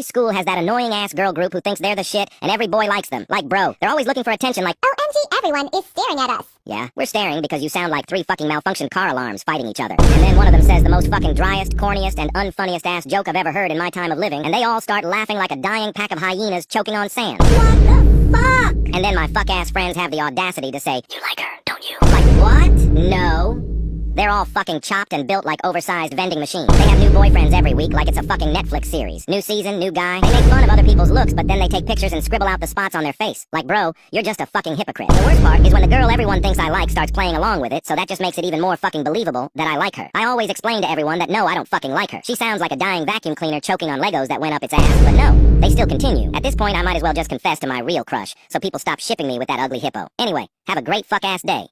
school has that annoying-ass girl group who thinks they're the shit, and every boy likes them. Like, bro, they're always looking for attention like, OMG, everyone is staring at us. yeah, we're staring because you sound like 3 fucking malfunctioned car alarms fighting each other. And then one of them says the most fucking driest, corniest, and unfunniest-ass joke I've ever heard in my time of living, and they all start laughing like a dying pack of hyenas choking on sand. What the fuck? And then my fuck-ass friends have the audacity to say, you like her, don't you? Like, what? No. They're all fucking chopped and built like oversized vending machines. They have new boyfriends every week like it's a fucking Netflix series. New season, new guy. They make fun of other people's looks, but then they take pictures and scribble out the spots on their face. Like, bro, you're just a fucking hypocrite. The worst part is when the girl everyone thinks I like starts playing along with it, so that just makes it even more fucking believable that I like her. I always explain to everyone that no, I don't fucking like her. She sounds like a dying vacuum cleaner choking on Legos that went up its ass. But no, they still continue. At this point, I might as well just confess to my real crush, so people stop shipping me with that ugly hippo. Anyway, have a great fuck-ass day.